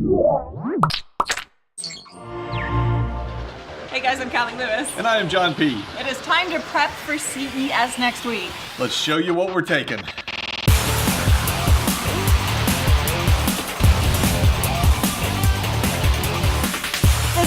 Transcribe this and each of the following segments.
Hey guys, I'm Callie Lewis. And I am John P. It is time to prep for CES next week. Let's show you what we're taking. This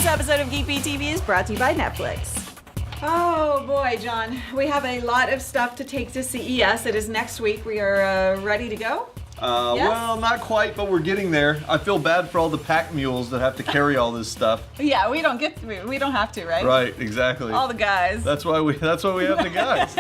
episode of Geek Beat TV is brought to you by Netflix. Oh boy, John, we have a lot of stuff to take to CES. It is next week. We are ready to go. Yes? Well, not quite, but we're getting there. I feel bad for all the pack mules that have to carry all this stuff. Yeah, we don't have to, right? Right, exactly. All the guys. That's why we have the guys.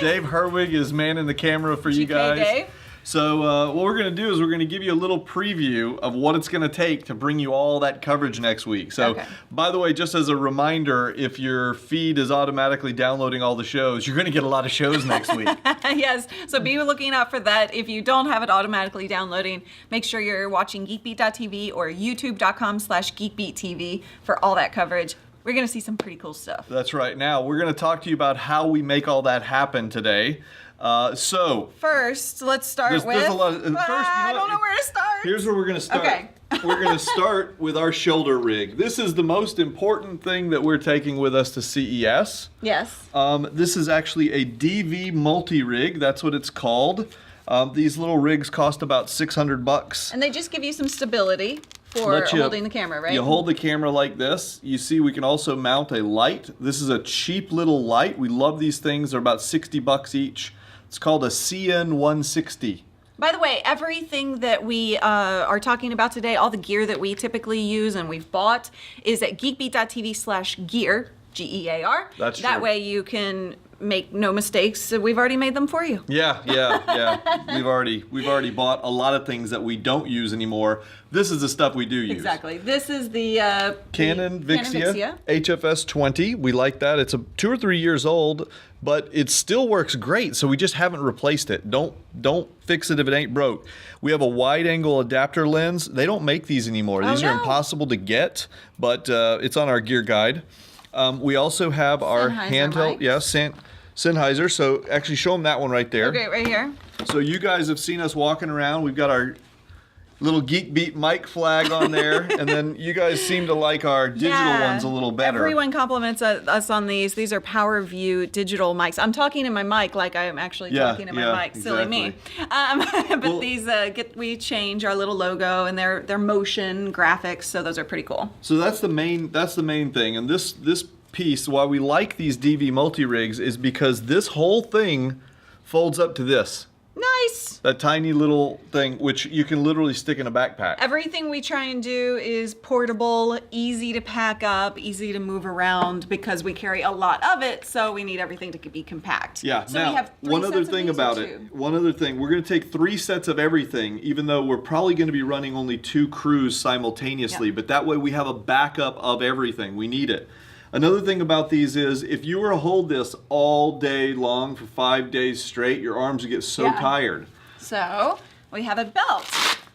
Dave Herwig is manning the camera for you GK guys. Dave. So what we're going to do is we're going to give you a little preview of what it's going to take to bring you all that coverage next week. So, By the way, just as a reminder, if your feed is automatically downloading all the shows, you're going to get a lot of shows next week. Yes, so be looking out for that. If you don't have it automatically downloading, make sure you're watching geekbeat.tv or youtube.com/geekbeattv for all that coverage. We're going to see some pretty cool stuff. That's right. Now, we're going to talk to you about how we make all that happen today. First, let's start with. There's a lot of, I don't know where to start. Here's where we're going to start. Okay. We're going to start with our shoulder rig. This is the most important thing that we're taking with us to CES. Yes. This is actually a DV multi-rig. That's what it's called. These little rigs cost about $600. And they just give you some stability for holding the camera, right? You hold the camera like this. You see we can also mount a light. This is a cheap little light. We love these things. They're about $60 each. It's called a CN160. By the way, everything that we are talking about today, all the gear that we typically use and we've bought, is at geekbeat.tv/gear, G-E-A-R. That's true. That way you can make no mistakes. We've already made them for you. Yeah. We've already bought a lot of things that we don't use anymore. This is the stuff we do use. Exactly. This is the Canon Vixia HFS 20. We like that. It's 2 or 3 years old, but it still works great. So we just haven't replaced it. Don't fix it if it ain't broke. We have a wide-angle adapter lens. They don't make these anymore. These are impossible to get, but it's on our gear guide. We also have our handheld, Sennheiser. So actually show them that one right there. Okay, right here. So you guys have seen us walking around. We've got our little Geek Beat mic flag on there, and then you guys seem to like our digital ones a little better. Everyone compliments us on these. These are PowerView digital mics. I'm talking in my mic like I am actually talking in my mic. Silly me. But these we change our little logo and their motion graphics, so those are pretty cool. So that's the main thing, and this piece, why we like these DV multi-rigs, is because this whole thing folds up to this. Nice. That tiny little thing, which you can literally stick in a backpack. Everything we try and do is portable, easy to pack up, easy to move around, because we carry a lot of it, so we need everything to be compact. Yeah. So now, we have one other thing about it. One other thing. We're going to take 3 sets of everything, even though we're probably going to be running only 2 crews simultaneously. But that way we have a backup of everything. We need it. Another thing about these is if you were to hold this all day long for 5 days straight, your arms would get so tired. So we have a belt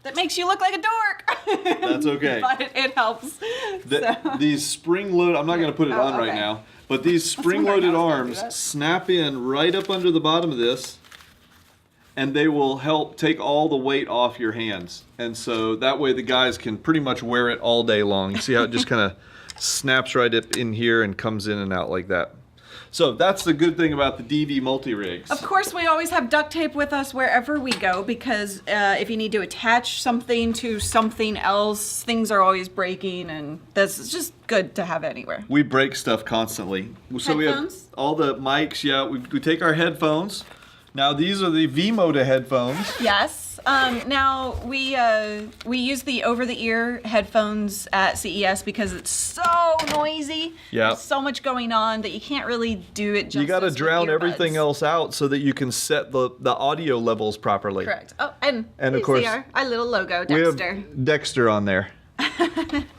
that makes you look like a dork. That's okay. But it helps. These spring-loaded, I'm not going to put it on right now, but these spring-loaded arms snap in right up under the bottom of this, and they will help take all the weight off your hands. And so that way the guys can pretty much wear it all day long. You see how it just kind of snaps right up in here and comes in and out like that. So that's the good thing about the DV multi-rigs. Of course, we always have duct tape with us wherever we go, because if you need to attach something to something else, things are always breaking, and that's just good to have anywhere. We break stuff constantly. So we have all the mics. Yeah, we take our headphones. Now these are the V-Moda headphones. Yes. Now we use the over-the-ear headphones at CES because it's so noisy. Yeah. There's so much going on that you can't really do it justice. You got to drown everything else out so that you can set the audio levels properly. Correct. Oh, and of course, our little logo, Dexter. We have Dexter on there.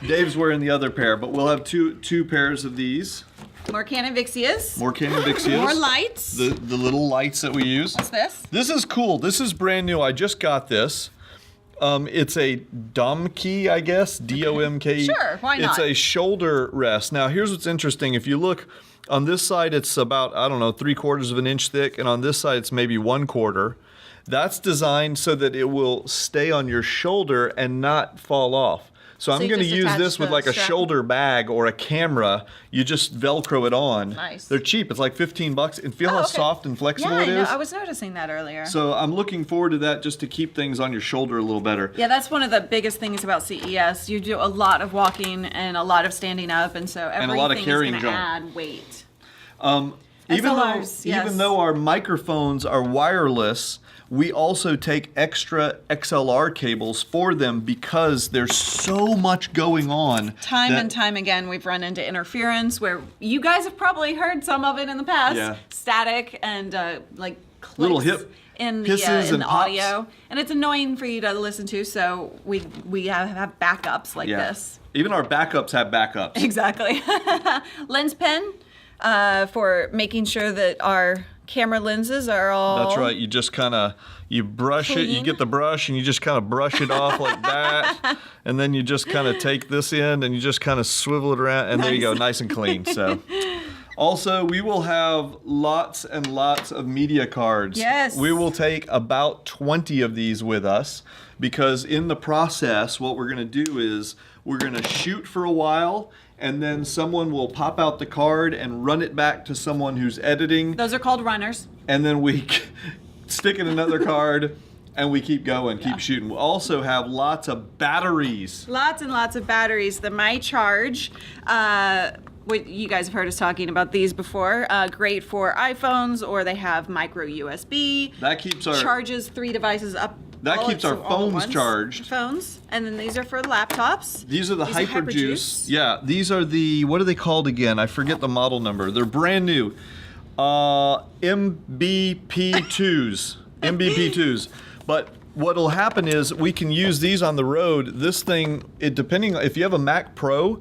Dave's wearing the other pair, but we'll have two pairs of these. More Canon Vixias. More Canon Vixias. More lights. The little lights that we use. What's this? This is cool. This is brand new. I just got this. It's a Domke, I guess. D-O-M-K-E. Sure, why not? It's a shoulder rest. Now, here's what's interesting. If you look on this side, it's about, 3/4 of an inch thick, and on this side, it's maybe 1/4. That's designed so that it will stay on your shoulder and not fall off. So I'm going to use this with like a shoulder bag or a camera. You just Velcro it on. Nice. They're cheap. It's like $15. And feel how soft and flexible it is? I was noticing that earlier. So I'm looking forward to that just to keep things on your shoulder a little better. Yeah, that's one of the biggest things about CES. You do a lot of walking and a lot of standing up, and so everything is going to add weight. Even though our microphones are wireless, we also take extra XLR cables for them because there's so much going on. Time and time again, we've run into interference where you guys have probably heard some of it in the past. Yeah. Static and like clicks little hip in the audio. And it's annoying for you to listen to, so we have backups like this. Even our backups have backups. Exactly. Lens pen for making sure that our camera lenses are all That's right. You just kind of, you brush it, you get the brush and you just kind of brush it off like that. And then you just kind of take this end and you just kind of swivel it around and there you go, nice and clean. So also, we will have lots and lots of media cards. Yes. We will take about 20 of these with us because in the process, what we're going to do is we're going to shoot for a while and then someone will pop out the card and run it back to someone who's editing. Those are called runners. And then we stick in another card and we keep going, keep shooting. We'll also have lots of batteries. Lots and lots of batteries. The My Charge, you guys have heard us talking about these before. Great for iPhones, or they have micro USB. That keeps our charges 3 devices up. That keeps our phones charged. Phones, and then these are for laptops. These are the Hyperjuice. Yeah, these are the, what are they called again? I forget the model number. They're brand new. MBP2s. MBP2s. But what'll happen is we can use these on the road. This thing, depending, if you have a Mac Pro,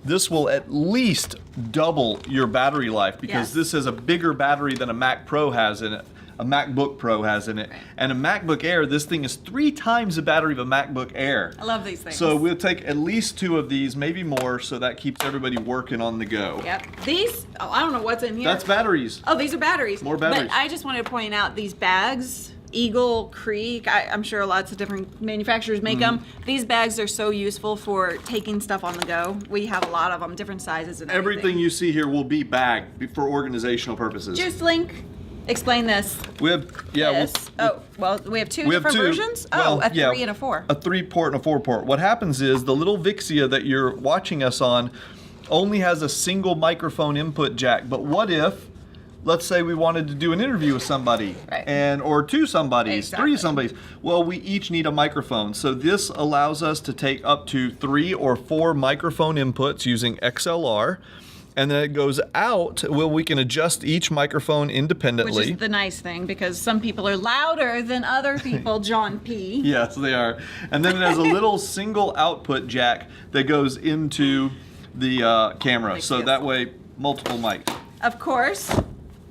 this will at least double your battery life because this has a bigger battery than a Mac Pro has in it. A MacBook Pro has in it. And a MacBook Air, this thing is 3 times the battery of a MacBook Air. I love these things. So we'll take at least 2 of these, maybe more, so that keeps everybody working on the go. Yep. These, I don't know what's in here. That's batteries. Oh, these are batteries. More batteries. But I just wanted to point out these bags, Eagle, Creek, I'm sure lots of different manufacturers make them. These bags are so useful for taking stuff on the go. We have a lot of them, different sizes and everything you see here will be bagged for organizational purposes. Juice Link. Explain this. We have, we have 2 different versions? A 3 and a 4. A 3-port and a 4-port. What happens is the little Vixia that you're watching us on only has a single microphone input jack. But what if, let's say we wanted to do an interview with somebody, or 2 somebodies, 3 somebodies. Well, we each need a microphone. So this allows us to take up to 3 or 4 microphone inputs using XLR. And then it goes out, we can adjust each microphone independently. Which is the nice thing, because some people are louder than other people, John P. Yes, they are. And then it has a little single output jack that goes into the camera. So that way, multiple mics. Of course,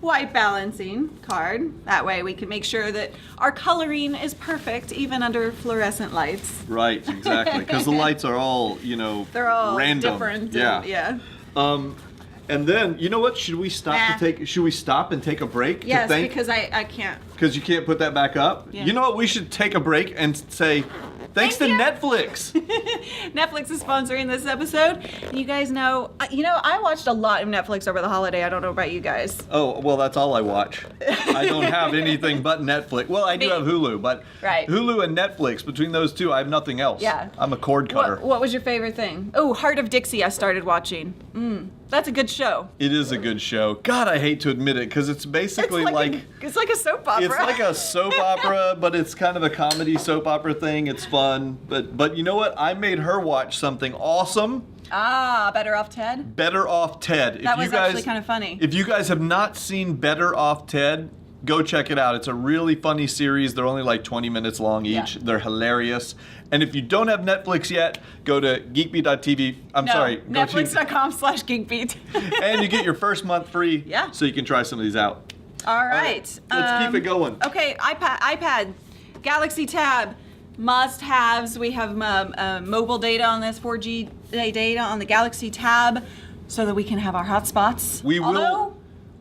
white balancing card. That way we can make sure that our coloring is perfect, even under fluorescent lights. Right, exactly. Because the lights are all, they're all random. Different. Yeah. And then, you know what? Should we stop and take a break? Yes, because I can't. Because you can't put that back up? Yeah. You know what? We should take a break and say, thanks to Netflix. Netflix is sponsoring this episode. You guys know, I watched a lot of Netflix over the holiday. I don't know about you guys. Oh, well, that's all I watch. I don't have anything but Netflix. Well, I do have Hulu, but Hulu and Netflix, between those 2, I have nothing else. Yeah. I'm a cord cutter. What was your favorite thing? Oh, Heart of Dixie I started watching. That's a good show. It is a good show. God, I hate to admit it, because it's basically it's like a soap opera. It's like a soap opera, but it's kind of a comedy soap opera thing. It's fun. But you know what? I made her watch something awesome. Better Off Ted? Better Off Ted. That was actually kind of funny. If you guys have not seen Better Off Ted, go check it out. It's a really funny series. They're only like 20 minutes long each. Yeah. They're hilarious. And if you don't have Netflix yet, go to geekbeat.tv. Netflix.com/geekbeat. And you get your first month free. Yeah. So you can try some of these out. All right. Let's keep it going. Okay, iPad, Galaxy Tab, must-haves. We have mobile data on this, 4G data on the Galaxy Tab, so that we can have our hotspots.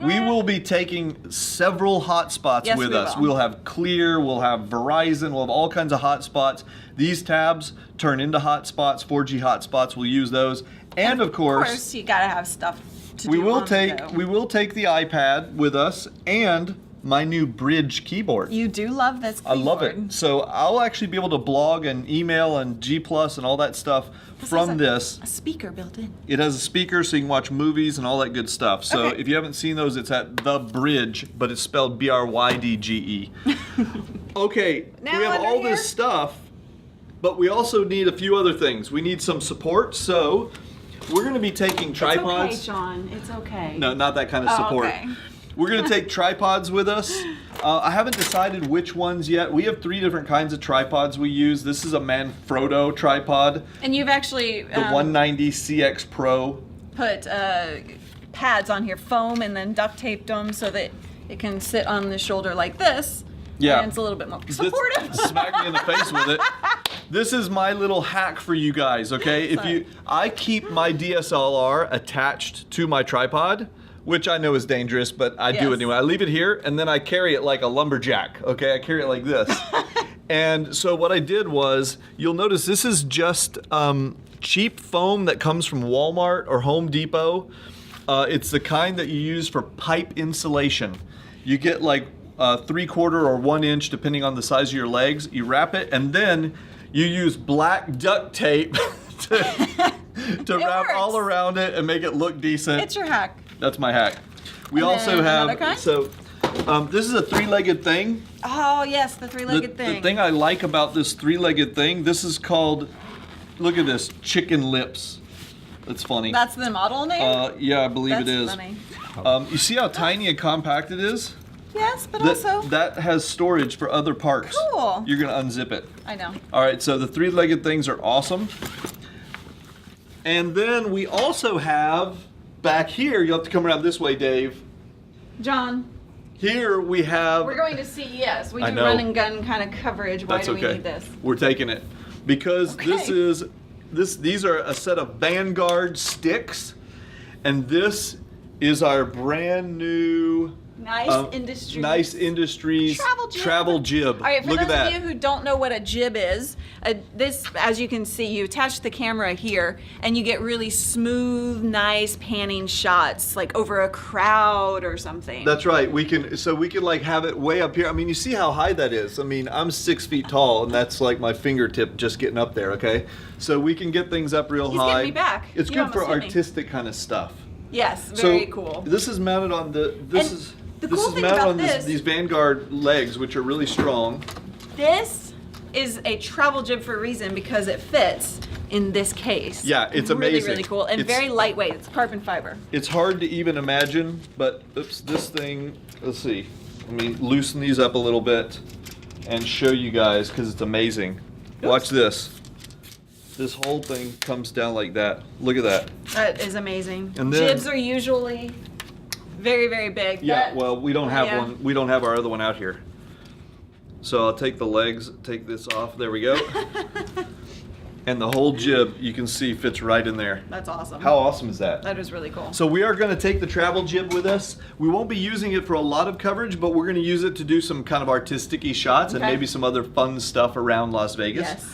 We will be taking several hotspots with us. Will. We'll have Clear, we'll have Verizon, we'll have all kinds of hotspots. These tabs turn into hotspots, 4G hotspots. We'll use those. And of course, you gotta have stuff to do. We will take the iPad with us and my new Bridge keyboard. You do love this keyboard. I love it. So I'll actually be able to blog and email and G+ and all that stuff from this. A speaker built in. It has a speaker so you can watch movies and all that good stuff. So if you haven't seen those, it's at The Bridge, but it's spelled BRYDGE. Okay, now we have all this stuff, but we also need a few other things. We need some support, so we're going to be taking tripods. It's okay, John. It's okay. No, not that kind of support. Okay. We're going to take tripods with us. I haven't decided which ones yet. We have 3 different kinds of tripods we use. This is a Manfrotto tripod. And you've actually... The 190 CX Pro. Put pads on here, foam, and then duct taped them so that it can sit on the shoulder like this. Yeah. And it's a little bit more supportive. Smack me in the face with it. This is my little hack for you guys, okay? I keep my DSLR attached to my tripod, which I know is dangerous, but I do it anyway. I leave it here, and then I carry it like a lumberjack, okay? I carry it like this. And so what I did was, you'll notice this is just cheap foam that comes from Walmart or Home Depot. It's the kind that you use for pipe insulation. You get like 3/4 or 1 inch, depending on the size of your legs. You wrap it, and then you use black duct tape to wrap all around it and make it look decent. It's your hack. That's my hack. We also have, this is a 3-legged thing. Oh yes, the 3-legged thing. The thing I like about this 3-legged thing, this is called, look at this, chicken lips. That's funny. That's the model name? Yeah, I believe it is. Funny. You see how tiny and compact it is? Yes, but also... That has storage for other parts. Cool. You're going to unzip it. I know. All right, so the 3-legged things are awesome. And then we also have, back here, you'll have to come around this way, Dave. John. Here we have... We're going to CES. We do run and gun kind of coverage. Why do we need this? We're taking it. Because these are a set of Vanguard sticks. And this is our brand new... Nice Industries travel jib. All right, for those of you who don't know what a jib is, this, as you can see, you attach the camera here, and you get really smooth, nice panning shots, like over a crowd or something. That's right. We can like have it way up here. I mean, you see how high that is. I mean, I'm 6 feet tall, and that's like my fingertip just getting up there. Okay, so we can get things up real high. He's getting me back. It's good for artistic kind of stuff. Yes, very cool. This is mounted on The cool thing about these Vanguard legs, which are really strong. This is a travel jib for a reason because it fits in this case. Yeah, it's amazing. Really, really cool and very lightweight. It's carbon fiber. It's hard to even imagine, but this thing, let's see. Let me loosen these up a little bit and show you guys because it's amazing. Watch this. This whole thing comes down like that. Look at that. That is amazing. And then, jibs are usually very, very big. Yeah, well, we don't have one. We don't have our other one out here. So I'll take the legs, take this off. There we go. And the whole jib, you can see, fits right in there. That's awesome. How awesome is that? That is really cool. So we are going to take the travel jib with us. We won't be using it for a lot of coverage, but we're going to use it to do some kind of artistic-y shots and maybe some other fun stuff around Las Vegas. Yes.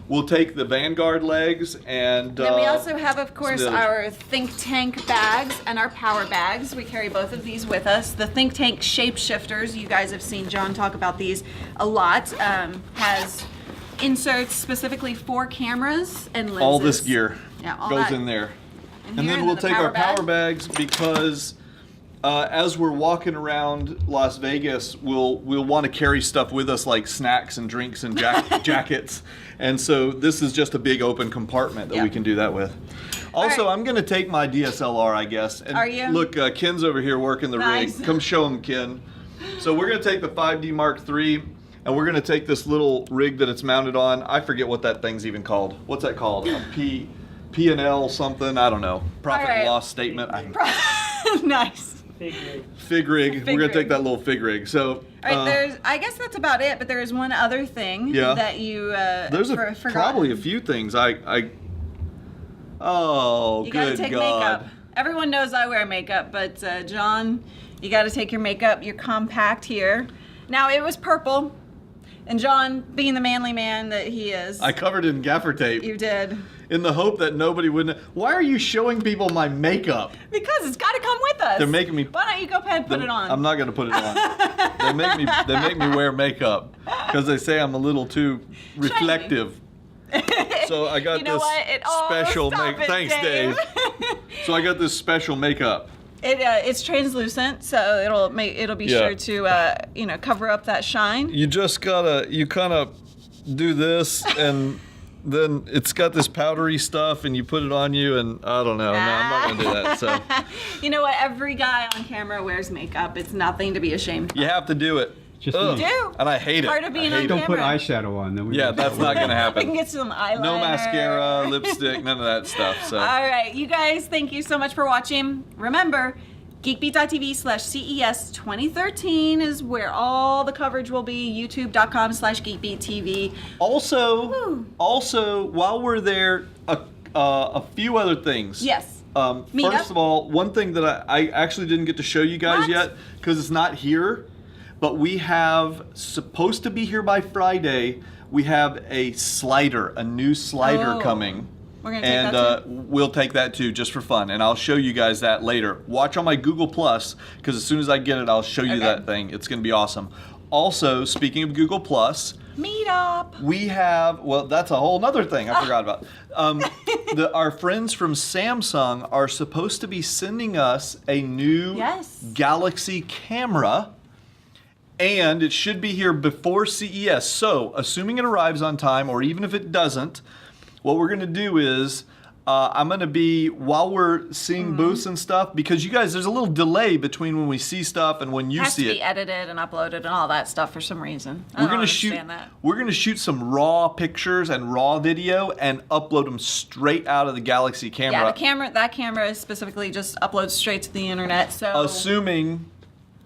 We'll take the Vanguard legs and... Then we also have, of course, our Think Tank bags and our power bags. We carry both of these with us. The Think Tank shapeshifters, you guys have seen John talk about these a lot, has inserts specifically for cameras and lenses. All this gear all goes in there. And then we'll take our power bags because as we're walking around Las Vegas, we'll want to carry stuff with us like snacks and drinks and jackets. And so this is just a big open compartment that we can do that with. Also, I'm going to take my DSLR, I guess. And are you? Look, Ken's over here working the rig. Come show him, Ken. So we're going to take the 5D Mark III, and we're going to take this little rig that it's mounted on. I forget what that thing's even called. What's that called? A P&L something? I don't know. Profit and loss statement. Nice. Fig rig. We're gonna take that little fig rig. So, I guess that's about it. But there is one other thing that you there's probably a few things. Oh, you gotta take makeup. Everyone knows I wear makeup, but John You got to take your makeup, your compact here. Now, it was purple. And John, being the manly man that he is. I covered it in gaffer tape. You did. In the hope that nobody would. Why are you showing people my makeup? Because it's got to come with us. They're making me. Why don't you go ahead and put it on? I'm not going to put it on. They make me wear makeup because they say I'm a little too reflective. So I got this special makeup. Thanks, Dave. So I got this special makeup. It's translucent, so it'll be sure to cover up that shine. You just you kind of do this, and then it's got this powdery stuff, and you put it on you, and I don't know. No, I'm not gonna do that. So you know what? Every guy on camera wears makeup. It's nothing to be ashamed of. You have to do it. Just you do. And I hate it. Part of being on Don't camera. put eyeshadow on. Then that's not going to happen. We can get some eyeliner. No mascara, lipstick, none of that stuff. So. All right, you guys, thank you so much for watching. Remember, geekbeat.tv/CES 2013 is where all the coverage will be. YouTube.com/GeekBeatTV. Also, while we're there, a few other things. Yes. First of all, one thing that I actually didn't get to show you guys yet because it's not here. But we have, supposed to be here by Friday, we have a new slider coming. We're going to take that too? We'll take that too, just for fun. And I'll show you guys that later. Watch on my Google Plus, because as soon as I get it, I'll show you that thing. It's going to be awesome. Also, speaking of Google Plus, Meetup. We have, that's a whole nother thing I forgot about. Our friends from Samsung are supposed to be sending us a new Galaxy camera. And it should be here before CES. So, assuming it arrives on time, or even if it doesn't, what we're going to do is, I'm going to be, while we're seeing booths and stuff, because you guys, there's a little delay between when we see stuff and when you see it. Has to be edited and uploaded and all that stuff for some reason. We're going to shoot some raw pictures and raw video and upload them straight out of the Galaxy camera. Yeah, that camera is specifically just uploads straight to the internet. So assuming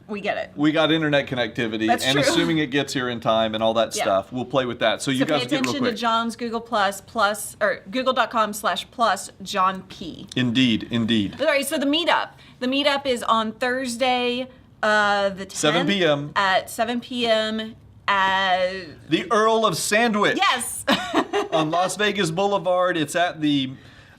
we get it. We got internet connectivity, That's true. Assuming it gets here in time and all that stuff, we'll play with that. So you guys get real quick. Pay attention to John's Google or google.com/plus John P. Indeed. All right, so the meetup. The meetup is on Thursday, the 10th. 7 p.m. At 7 p.m. at the Earl of Sandwich. Yes. On Las Vegas Boulevard. It's at the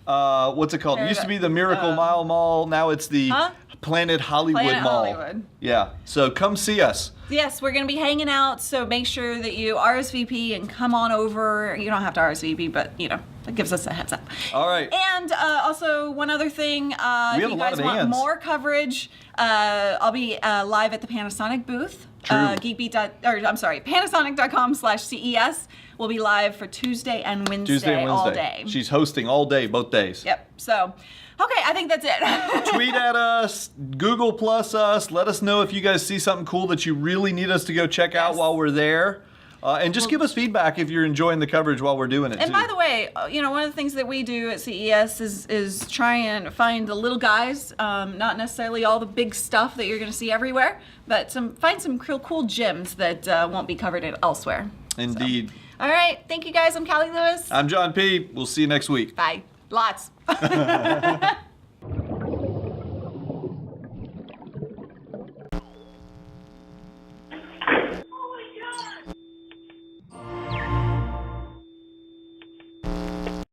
what's it called? It used to be the Miracle Mile Mall. Now it's the Planet Hollywood Mall. Hollywood. Yeah. So come see us. Yes, we're going to be hanging out, so make sure that you RSVP and come on over. You don't have to RSVP, but, it gives us a heads up. All right. And also, one other thing, if you guys want more coverage, I'll be live at the Panasonic booth. Panasonic.com/CES. We'll be live for Tuesday and Wednesday. All day. She's hosting all day, both days. Yep. So, okay, I think that's it. Tweet at us, Google Plus us. Let us know if you guys see something cool that you really need us to go check out while we're there. And just give us feedback if you're enjoying the coverage while we're doing it. And by the way, one of the things that we do at CES is try and find the little guys, not necessarily all the big stuff that you're going to see everywhere, but find some cool gems that won't be covered elsewhere. Indeed. So. All right. Thank you, guys. I'm Callie Lewis. I'm John P. We'll see you next week. Bye. Lots.